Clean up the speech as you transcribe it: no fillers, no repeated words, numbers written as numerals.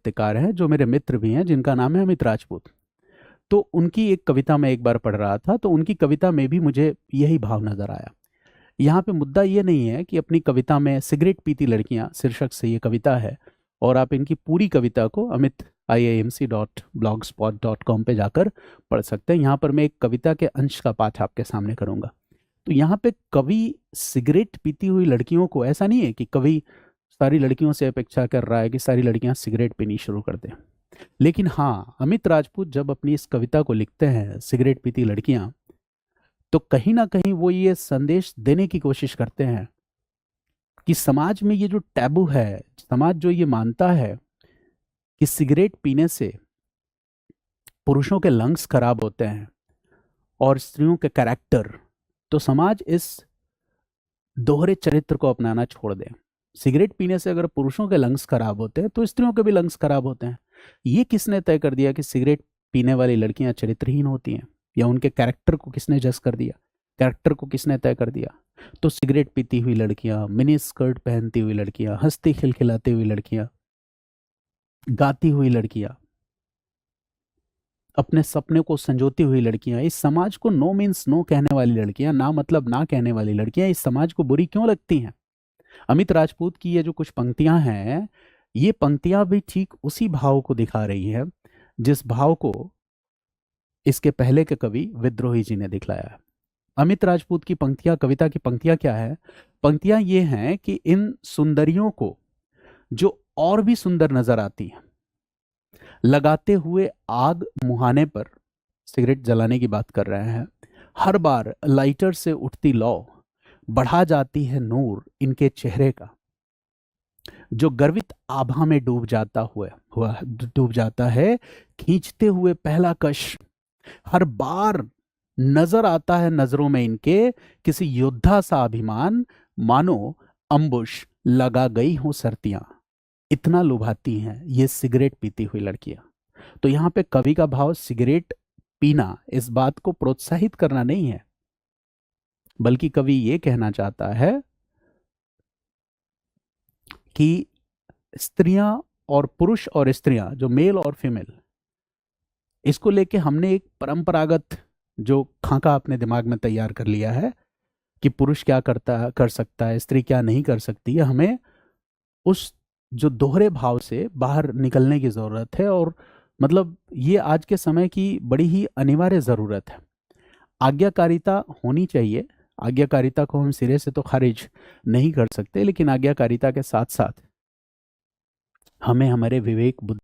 साहित्यकार हैं जो मेरे मित्र भी हैं, जिनका नाम है अमित राजपूत। तो उनकी एक कविता मैं एक बार पढ़ रहा था, तो उनकी कविता में भी मुझे यही भाव नजर आया। यहाँ पे मुद्दा ये नहीं है कि अपनी कविता में सिगरेट पीती लड़कियां शीर्षक से ये कविता है, और आप इनकी पूरी कविता को amit.iamc.blogspot.com पे जाकर पढ़ सकते हैं। यहाँ पर मैं एक कविता के अंश का पाठ आपके सामने करूंगा। तो यहाँ पे कवि सिगरेट पीती हुई लड़कियों को, ऐसा नहीं है कि कवि सारी लड़कियों से अपेक्षा कर रहा है कि सारी लड़कियां सिगरेट पीनी शुरू कर दें, लेकिन हाँ, अमित राजपूत जब अपनी इस कविता को लिखते हैं सिगरेट पीती लड़कियां, तो कहीं ना कहीं वो ये संदेश देने की कोशिश करते हैं कि समाज में ये जो टैबू है, समाज जो ये मानता है कि सिगरेट पीने से पुरुषों के लंग्स खराब होते हैं और स्त्रियों के कैरेक्टर, तो समाज इस दोहरे चरित्र को अपनाना छोड़ दे। सिगरेट पीने से अगर पुरुषों के लंग्स खराब होते हैं तो स्त्रियों के भी लंग्स खराब होते हैं। ये किसने तय कर दिया कि सिगरेट पीने वाली लड़कियां चरित्रहीन होती हैं, या उनके कैरेक्टर को किसने जज कर दिया, कैरेक्टर को किसने तय कर दिया? तो सिगरेट पीती हुई लड़कियां, मिनी स्कर्ट पहनती हुई लड़कियां, हंसती खिलखिलाती हुई लड़कियां, गाती हुई लड़कियां, अपने सपने को संजोती हुई लड़कियां, इस समाज को नो मीन्स नो कहने वाली लड़कियां, ना मतलब ना कहने वाली लड़कियां इस समाज को बुरी क्यों लगती हैं? अमित राजपूत की ये जो कुछ पंक्तियां हैं, ये पंक्तियां भी ठीक उसी भाव को दिखा रही है जिस भाव को इसके पहले के कवि विद्रोही जी ने दिखलाया है। अमित राजपूत की पंक्तियां, कविता की पंक्तियां क्या है? पंक्तियां ये हैं कि इन सुंदरियों को जो और भी सुंदर नजर आती हैं, लगाते हुए आग मुहाने पर, सिगरेट जलाने की बात कर रहे हैं, हर बार लाइटर से उठती लौ बढ़ा जाती है नूर इनके चेहरे का, जो गर्वित आभा में डूब जाता है खींचते हुए पहला कश, हर बार नजर आता है नजरों में इनके किसी योद्धा सा अभिमान, मानो अंबुश लगा गई हो सर्तियां, इतना लुभाती हैं ये सिगरेट पीती हुई लड़कियां। तो यहां पे कवि का भाव सिगरेट पीना, इस बात को प्रोत्साहित करना नहीं है, बल्कि कवि ये कहना चाहता है कि स्त्रियां और पुरुष और स्त्रियां, जो मेल और फीमेल, इसको लेके हमने एक परंपरागत जो खाका अपने दिमाग में तैयार कर लिया है कि पुरुष क्या कर सकता है, स्त्री क्या नहीं कर सकती है। हमें उस जो दोहरे भाव से बाहर निकलने की जरूरत है, और मतलब ये आज के समय की बड़ी ही अनिवार्य जरूरत है। आज्ञाकारिता होनी चाहिए, आज्ञाकारिता को हम सिरे से तो खारिज नहीं कर सकते, लेकिन आज्ञाकारिता के साथ साथ हमें हमारे विवेक बुद्धि